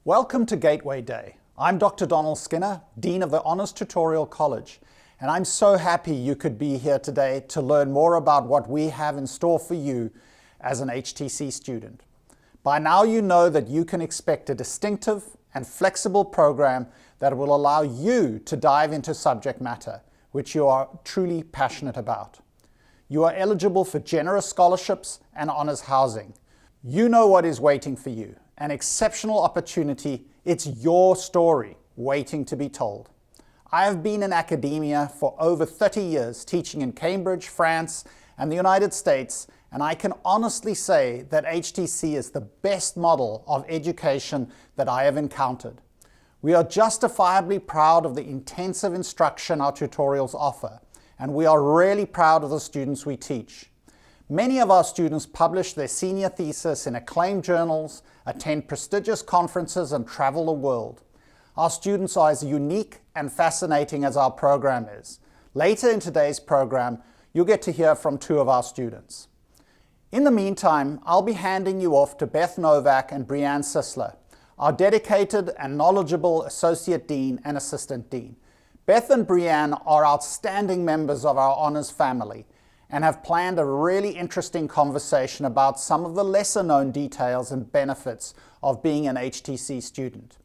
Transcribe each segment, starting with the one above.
Welcome to Gateway Day. I'm Dr. Donal Skinner, Dean of the Honors Tutorial College, and I'm so happy you could be here today to learn more about what we have in store for you as an HTC student. By now you know that you can expect a distinctive and flexible program that will allow you to dive into subject matter which you are truly passionate about. You are eligible for generous scholarships and honors housing. You know what is waiting for you. An exceptional opportunity. It's your story waiting to be told. I have been in academia for over 30 years, teaching in Cambridge, France, and the United States, and I can honestly say that HTC is the best model of education that I have encountered. We are justifiably proud of the intensive instruction our tutorials offer, and we are really proud of the students we teach. Many of our students publish their senior thesis in acclaimed journals, attend prestigious conferences, and travel the world. Our students are as unique and fascinating as our program is. Later in today's program, you'll get to hear from two of our students. In the meantime, I'll be handing you off to Beth Novak and Brianne Sisler, our dedicated and knowledgeable Associate Dean and Assistant Dean. Beth and Brianne are outstanding members of our honors family and have planned a really interesting conversation about some of the lesser known details and benefits of being an HTC student.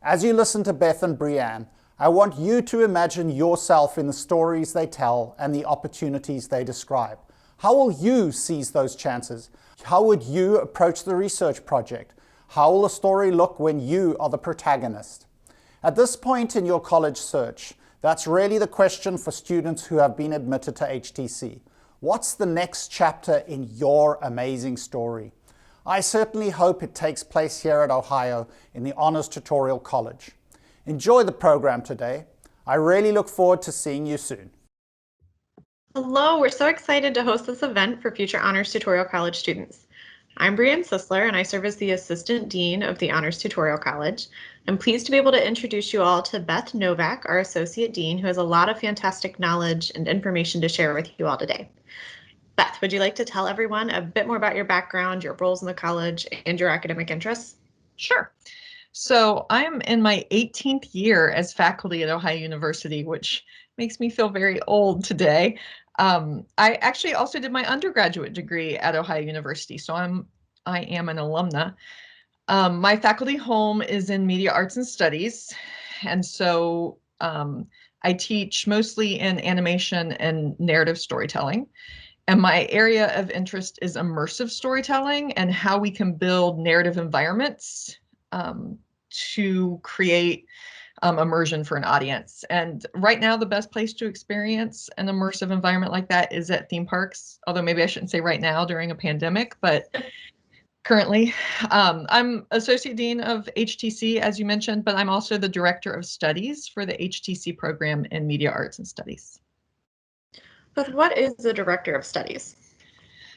As you listen to Beth and Brianne, I want you to imagine yourself in the stories they tell and the opportunities they describe. How will you seize those chances? How would you approach the research project? How will the story look when you are the protagonist? At this point in your college search, that's really the question for students who have been admitted to HTC. What's the next chapter in your amazing story? I certainly hope it takes place here at Ohio in the Honors Tutorial College. Enjoy the program today. I really look forward to seeing you soon. Hello, we're so excited to host this event for future Honors Tutorial College students. I'm Brianne Sisler, and I serve as the Assistant Dean of the Honors Tutorial College. I'm pleased to be able to introduce you all to Beth Novak, our Associate Dean, who has a lot of fantastic knowledge and information to share with you all today. Beth, would you like to tell everyone a bit more about your background, your roles in the college, and your academic interests? Sure. So I'm in my 18th year as faculty at Ohio University, which makes me feel very old today. I actually also did my undergraduate degree at Ohio University, so I am an alumna. My faculty home is in media arts and studies, and so I teach mostly in animation and narrative storytelling. And my area of interest is immersive storytelling and how we can build narrative environments to create immersion for an audience. And right now, the best place to experience an immersive environment like that is at theme parks, although maybe I shouldn't say right now during a pandemic, but currently. I'm Associate Dean of HTC, as you mentioned, but I'm also the Director of Studies for the HTC program in Media Arts and Studies. But what is the Director of Studies?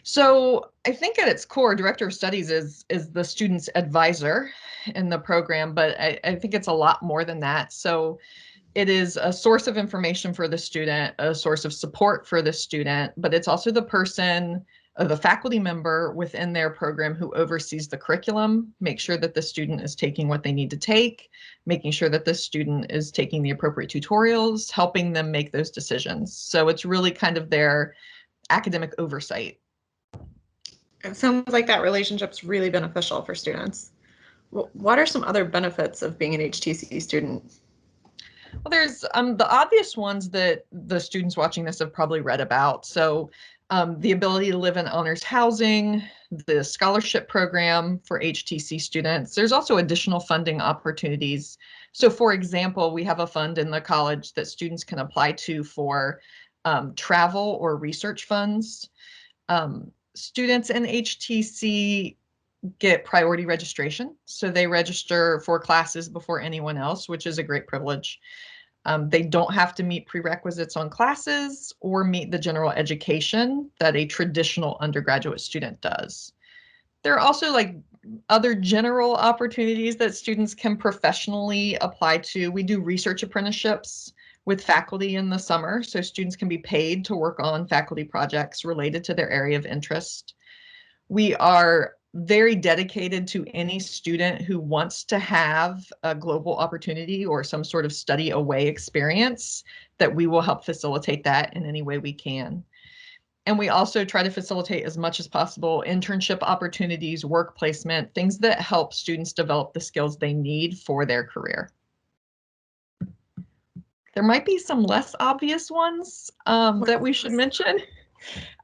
So I think at its core, Director of Studies is the student's advisor in the program, but I think it's a lot more than that. So it is a source of information for the student, a source of support for the student, but it's also the person, the faculty member within their program who oversees the curriculum, make sure that the student is taking what they need to take, making sure that the student is taking the appropriate tutorials, helping them make those decisions. So it's really kind of their academic oversight. It sounds like that relationship's really beneficial for students. What are some other benefits of being an HTC student? Well, there's the obvious ones that the students watching this have probably read about. So the ability to live in honors housing, the scholarship program for HTC students. There's also additional funding opportunities. So for example, we have a fund in the college that students can apply to for travel or research funds. Students in HTC get priority registration. So they register for classes before anyone else, which is a great privilege. They don't have to meet prerequisites on classes or meet the general education that a traditional undergraduate student does. There are also like other general opportunities that students can professionally apply to. We do research apprenticeships with faculty in the summer, so students can be paid to work on faculty projects related to their area of interest. We are very dedicated to any student who wants to have a global opportunity or some sort of study away experience, that we will help facilitate that in any way we can. And we also try to facilitate as much as possible internship opportunities, work placement, things that help students develop the skills they need for their career. There might be some less obvious ones that we should mention.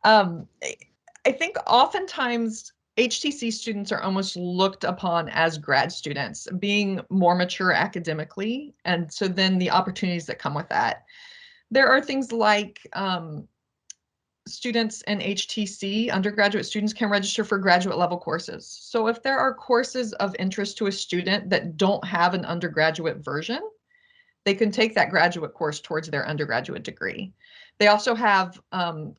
I think oftentimes HTC students are almost looked upon as grad students, being more mature academically, and so then the opportunities that come with that. There are things like students in HTC, undergraduate students, can register for graduate level courses. So if there are courses of interest to a student that don't have an undergraduate version, they can take that graduate course towards their undergraduate degree. They also have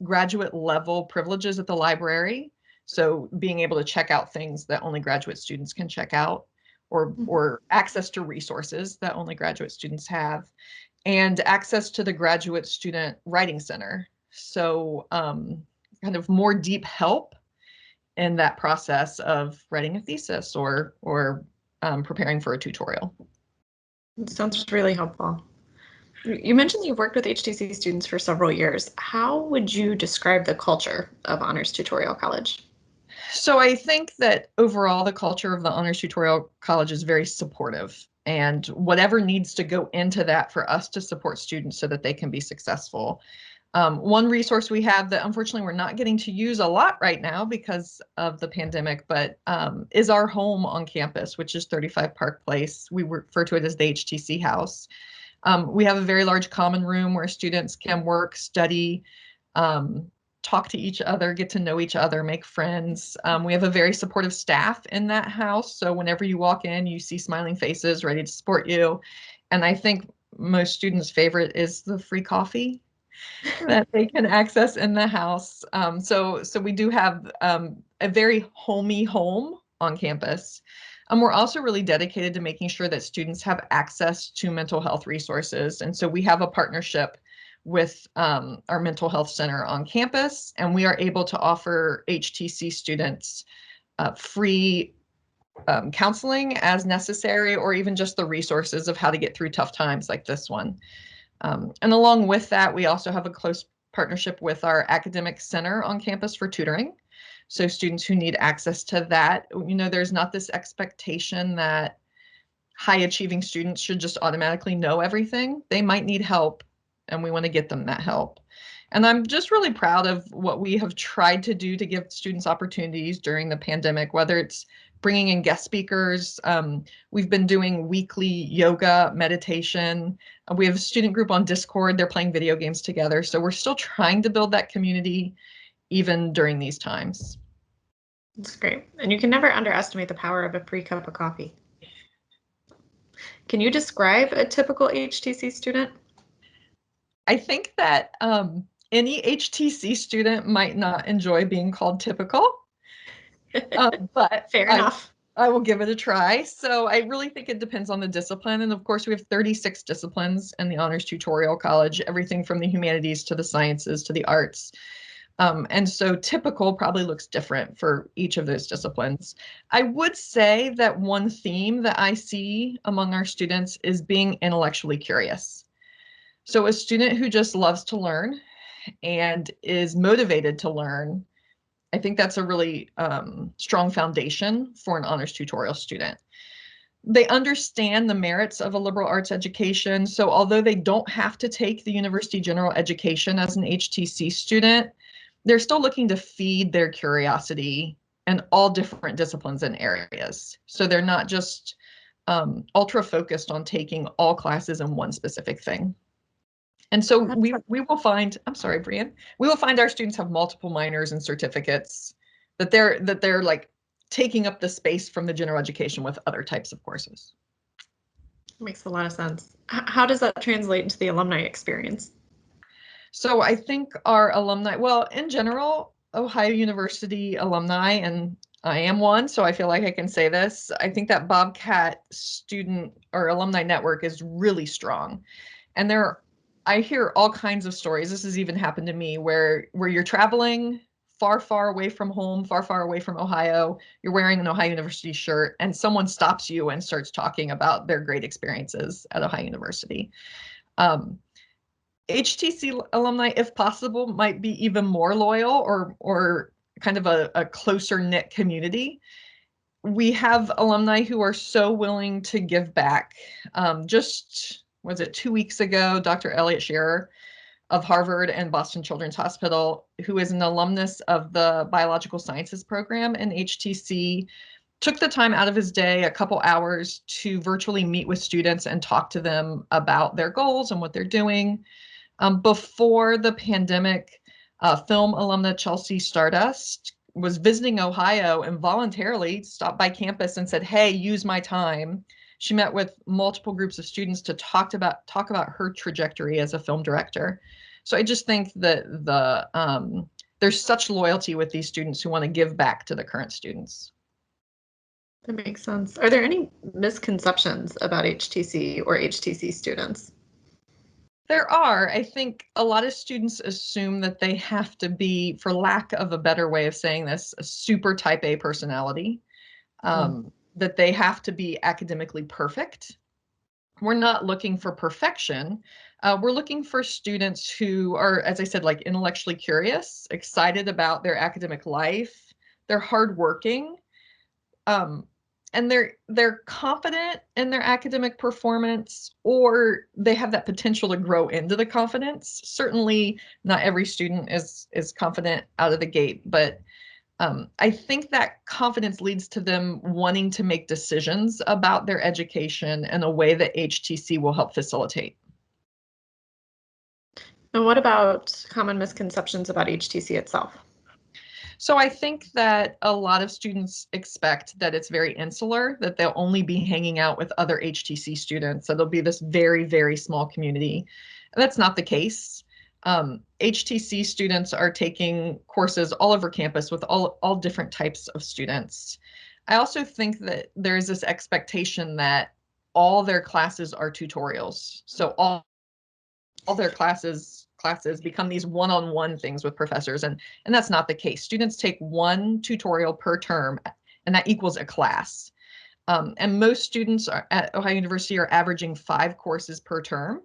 graduate level privileges at the library. So being able to check out things that only graduate students can check out, or access to resources that only graduate students have, and access to the Graduate Student Writing Center. So kind of more deep help in that process of writing a thesis or preparing for a tutorial. It sounds really helpful. You mentioned you've worked with HTC students for several years. How would you describe the culture of Honors Tutorial College? So I think that overall the culture of the Honors Tutorial College is very supportive, and whatever needs to go into that for us to support students so that they can be successful. One resource we have that unfortunately we're not getting to use a lot right now because of the pandemic, but is our home on campus, which is 35 Park Place. We refer to it as the HTC house. We have a very large common room where students can work, study, talk to each other, get to know each other, make friends. We have a very supportive staff in that house. So whenever you walk in, you see smiling faces ready to support you. And I think most students' favorite is the free coffee that they can access in the house. So we do have a very homey home on campus. We're also really dedicated to making sure that students have access to mental health resources. And so we have a partnership with our mental health center on campus, and we are able to offer HTC students free counseling as necessary, or even just the resources of how to get through tough times like this one. And along with that, we also have a close partnership with our academic center on campus for tutoring. So students who need access to that, there's not this expectation that high achieving students should just automatically know everything. They might need help, and we want to get them that help. And I'm just really proud of what we have tried to do to give students opportunities during the pandemic, whether it's bringing in guest speakers. We've been doing weekly yoga, meditation. We have a student group on Discord. They're playing video games together. So we're still trying to build that community even during these times. That's great. And you can never underestimate the power of a free cup of coffee. Can you describe a typical HTC student? I think that any HTC student might not enjoy being called typical, but Fair enough. I will give it a try. So I really think it depends on the discipline. And of course, we have 36 disciplines in the Honors Tutorial College, everything from the humanities to the sciences to the arts. And so typical probably looks different for each of those disciplines. I would say that one theme that I see among our students is being intellectually curious. So a student who just loves to learn and is motivated to learn, I think that's a really strong foundation for an honors tutorial student. They understand the merits of a liberal arts education. So although they don't have to take the university general education as an HTC student, they're still looking to feed their curiosity in all different disciplines and areas. So they're not just ultra focused on taking all classes in one specific thing. And so we will find, I'm sorry, Brian, we will find our students have multiple minors and certificates, that they're like taking up the space from the general education with other types of courses. Makes a lot of sense. How does that translate into the alumni experience? So I think our alumni, well, in general, Ohio University alumni, and I am one, so I feel like I can say this, I think that Bobcat student or alumni network is really strong. And I hear all kinds of stories. This has even happened to me where you're traveling far, far away from home, far, far away from Ohio. You're wearing an Ohio University shirt and someone stops you and starts talking about their great experiences at Ohio University. HTC alumni, if possible, might be even more loyal or kind of a closer knit community. We have alumni who are so willing to give back. Just, was it 2 weeks ago, Dr. Elliot Scherer of Harvard and Boston Children's Hospital, who is an alumnus of the Biological Sciences program in HTC, took the time out of his day, a couple hours, to virtually meet with students and talk to them about their goals and what they're doing. Before the pandemic, film alumna Chelsea Stardust was visiting Ohio and voluntarily stopped by campus and said, "Hey, use my time." She met with multiple groups of students to talk about her trajectory as a film director. So I just think that there's such loyalty with these students who want to give back to the current students. That makes sense. Are there any misconceptions about HTC or HTC students? There are. I think a lot of students assume that they have to be, for lack of a better way of saying this, a super type A personality, that they have to be academically perfect. We're not looking for perfection. We're looking for students who are, as I said, like intellectually curious, excited about their academic life, they're hardworking, and they're confident in their academic performance, or they have that potential to grow into the confidence. Certainly not every student is confident out of the gate, but I think that confidence leads to them wanting to make decisions about their education in a way that HTC will help facilitate. And what about common misconceptions about HTC itself? So I think that a lot of students expect that it's very insular, that they'll only be hanging out with other HTC students, so there'll be this very, very small community. And that's not the case. HTC students are taking courses all over campus with all different types of students. I also think that there's this expectation that all their classes are tutorials. So all their classes become these one-on-one things with professors, and that's not the case. Students take one tutorial per term, and that equals a class. And most students at Ohio University are averaging 5 courses per term.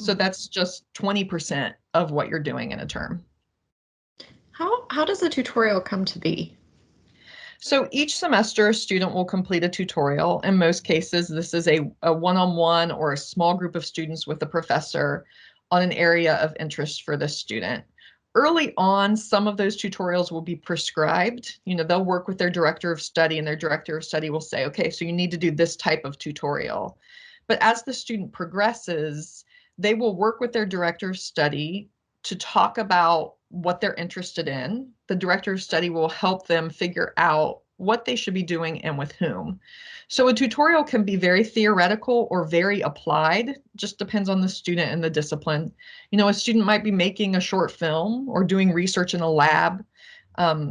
So that's just 20% of what you're doing in a term. How does a tutorial come to be? So each semester, a student will complete a tutorial. In most cases, this is a one-on-one or a small group of students with a professor on an area of interest for the student. Early on, some of those tutorials will be prescribed. They'll work with their director of study, and their director of study will say, okay, so you need to do this type of tutorial. But as the student progresses, they will work with their director of study to talk about what they're interested in. The director of study will help them figure out what they should be doing and with whom. So a tutorial can be very theoretical or very applied, just depends on the student and the discipline. A student might be making a short film or doing research in a lab.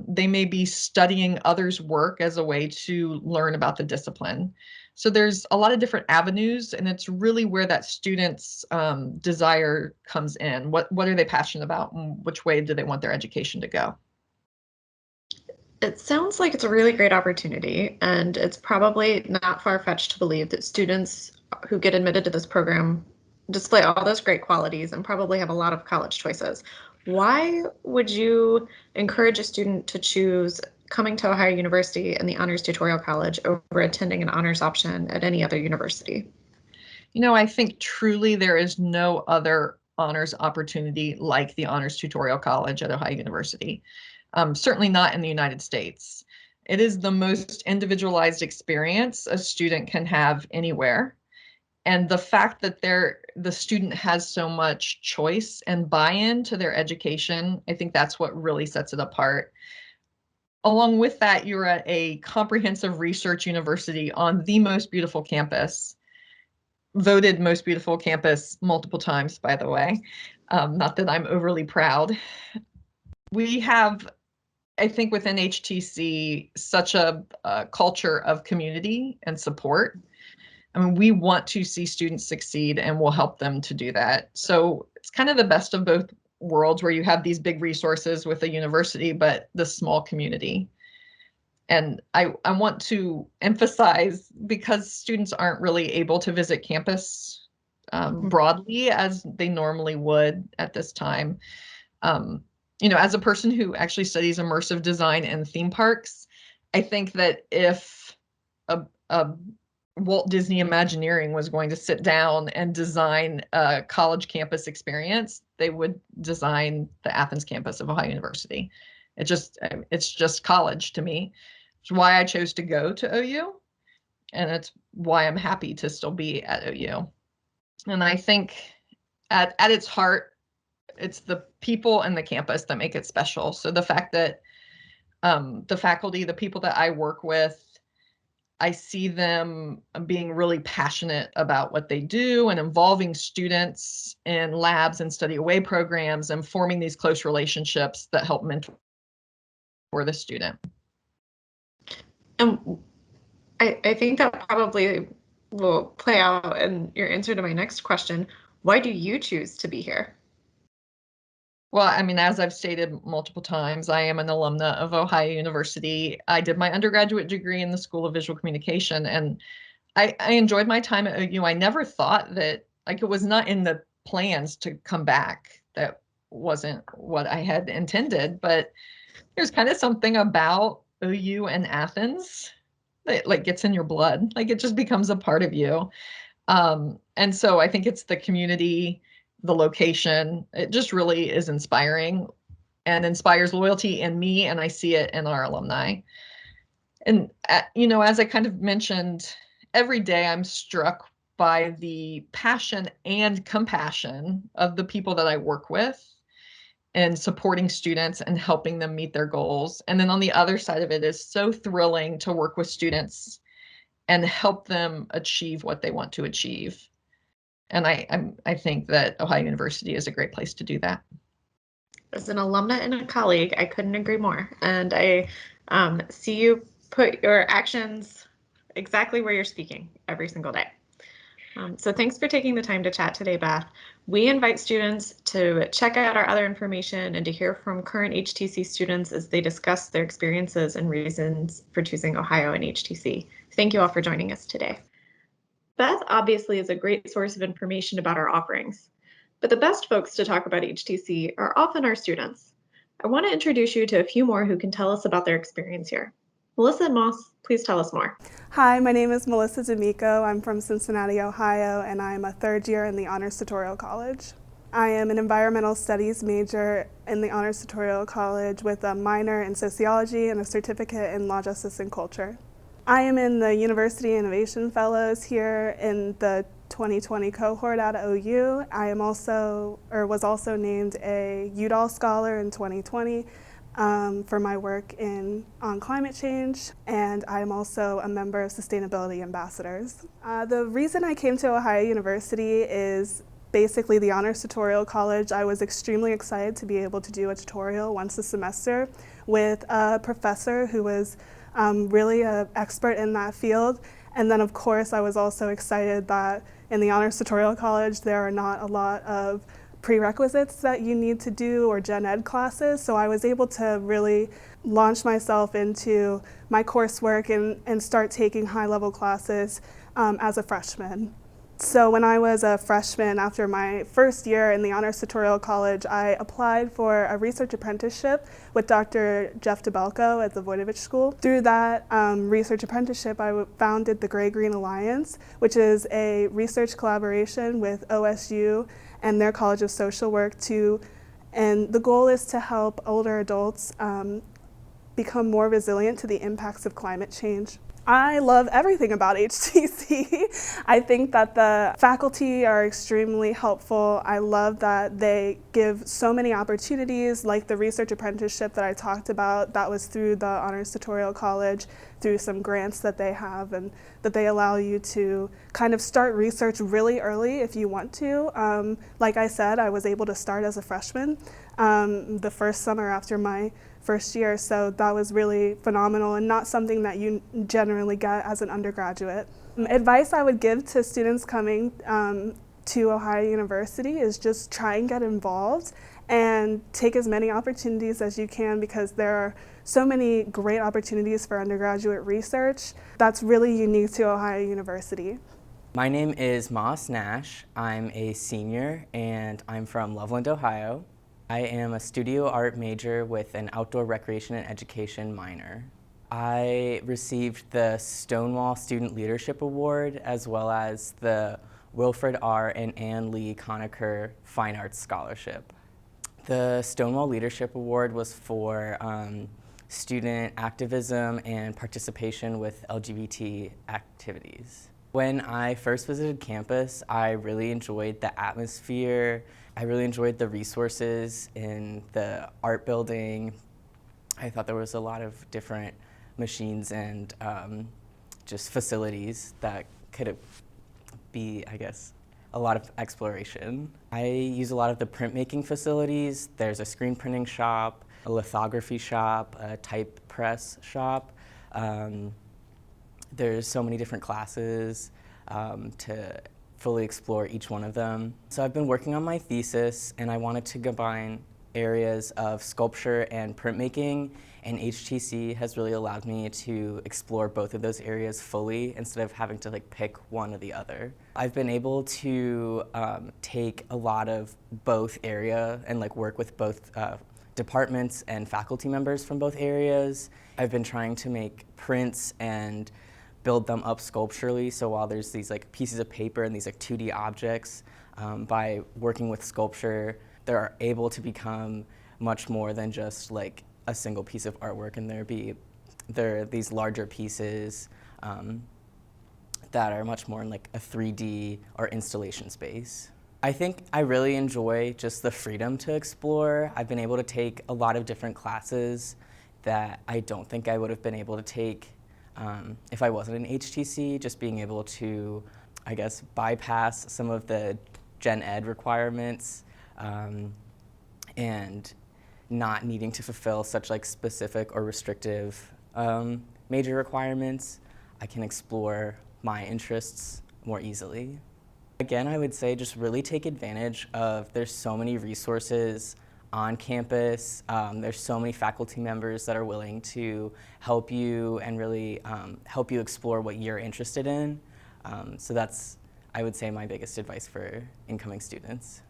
They may be studying others' work as a way to learn about the discipline. So there's a lot of different avenues, and it's really where that student's desire comes in. What are they passionate about, and which way do they want their education to go? It sounds like it's a really great opportunity, and it's probably not far-fetched to believe that students who get admitted to this program display all those great qualities and probably have a lot of college choices. Why would you encourage a student to choose coming to Ohio University and the Honors Tutorial College over attending an honors option at any other university? I think truly there is no other honors opportunity like the Honors Tutorial College at Ohio University. Certainly not in the United States. It is the most individualized experience a student can have anywhere. And the fact that the student has so much choice and buy-in to their education, I think that's what really sets it apart. Along with that, you're at a comprehensive research university on the most beautiful campus, voted most beautiful campus multiple times, by the way. Not that I'm overly proud. We have, I think, within HTC, such a culture of community and support. I mean, we want to see students succeed, and we'll help them to do that. So it's kind of the best of both worlds where you have these big resources with a university, but the small community. And I want to emphasize, because students aren't really able to visit campus broadly as they normally would at this time. As a person who actually studies immersive design and theme parks, I think that if a Walt Disney Imagineering was going to sit down and design a college campus experience, they would design the Athens campus of Ohio University. It's just college to me. It's why I chose to go to OU, and it's why I'm happy to still be at OU. And I think at its heart, it's the people and the campus that make it special. So the fact that the faculty, the people that I work with, I see them being really passionate about what they do and involving students in labs and study away programs and forming these close relationships that help mentor the student. I think that probably will play out in your answer to my next question. Why do you choose to be here? Well, I mean, as I've stated multiple times, I am an alumna of Ohio University. I did my undergraduate degree in the School of Visual Communication, and I enjoyed my time at OU. I never thought that, like, it was not in the plans to come back. That wasn't what I had intended, but there's kind of something about OU and Athens that, like, gets in your blood. Like, it just becomes a part of you. And so I think it's the community, the location. It just really is inspiring and inspires loyalty in me, and I see it in our alumni. And, as I kind of mentioned, every day I'm struck by the passion and compassion of the people that I work with and supporting students and helping them meet their goals. And then on the other side of it is so thrilling to work with students and help them achieve what they want to achieve. And I think that Ohio University is a great place to do that. As an alumna and a colleague, I couldn't agree more. And I see you put your actions exactly where you're speaking every single day. So thanks for taking the time to chat today, Beth. We invite students to check out our other information and to hear from current HTC students as they discuss their experiences and reasons for choosing Ohio and HTC. Thank you all for joining us today. Beth obviously is a great source of information about our offerings, but the best folks to talk about HTC are often our students. I want to introduce you to a few more who can tell us about their experience here. Melissa and Moss, please tell us more. Hi, my name is Melissa D'Amico. I'm from Cincinnati, Ohio, and I'm a third year in the Honors Tutorial College. I am an environmental studies major in the Honors Tutorial College with a minor in sociology and a certificate in law, justice, and culture. I am in the University Innovation Fellows here in the 2020 cohort at OU. I am was also named a Udall Scholar in 2020 for my work on climate change, and I am also a member of Sustainability Ambassadors. The reason I came to Ohio University is basically the Honors Tutorial College. I was extremely excited to be able to do a tutorial once a semester with a professor who was really an expert in that field. And then, of course, I was also excited that in the Honors Tutorial College, there are not a lot of prerequisites that you need to do or gen ed classes. So I was able to really launch myself into my coursework and start taking high-level classes as a freshman. So when I was a freshman, after my first year in the Honors Tutorial College, I applied for a research apprenticeship with Dr. Jeff DeBelko at the Voinovich School. Through that research apprenticeship, I founded the Gray-Green Alliance, which is a research collaboration with OSU and their College of Social Work and the goal is to help older adults become more resilient to the impacts of climate change. I love everything about HTC. I think that the faculty are extremely helpful. I love that they give so many opportunities, like the research apprenticeship that I talked about. That was through the Honors Tutorial College, through some grants that they have, and that they allow you to kind of start research really early if you want to. Like I said, I was able to start as a freshman the first summer after my first year, so that was really phenomenal and not something that you generally get as an undergraduate. Advice I would give to students coming to Ohio University is just try and get involved and take as many opportunities as you can, because there are so many great opportunities for undergraduate research that's really unique to Ohio University. My name is Nash. I'm a senior and I'm from Loveland, Ohio. I am a studio art major with an outdoor recreation and education minor. I received the Stonewall Student Leadership Award as well as the Wilfred R. and Ann Lee Conacher Fine Arts Scholarship. The Stonewall Leadership Award was for student activism and participation with LGBT activities. When I first visited campus, I really enjoyed the atmosphere. I really enjoyed the resources in the art building. I thought there was a lot of different machines and just facilities that could be, I guess, a lot of exploration. I use a lot of the printmaking facilities. There's a screen printing shop, a lithography shop, a type press shop. There's so many different classes to fully explore each one of them. So I've been working on my thesis, and I wanted to combine areas of sculpture and printmaking, and HTC has really allowed me to explore both of those areas fully instead of having to pick one or the other. I've been able to take a lot of both area and work with both departments and faculty members from both areas. I've been trying to make prints and build them up sculpturally, so while there's these pieces of paper and these 2D objects, by working with sculpture, they're able to become much more than just a single piece of artwork, and there are these larger pieces that are much more in a 3D or installation space. I think I really enjoy just the freedom to explore. I've been able to take a lot of different classes that I don't think I would have been able to take if I wasn't in HTC, just being able to, I guess, bypass some of the gen ed requirements and not needing to fulfill such specific or restrictive major requirements. I can explore my interests more easily. Again, I would say just really take advantage of, there's so many resources on campus. There's so many faculty members that are willing to help you and really help you explore what you're interested in. So that's, I would say, my biggest advice for incoming students.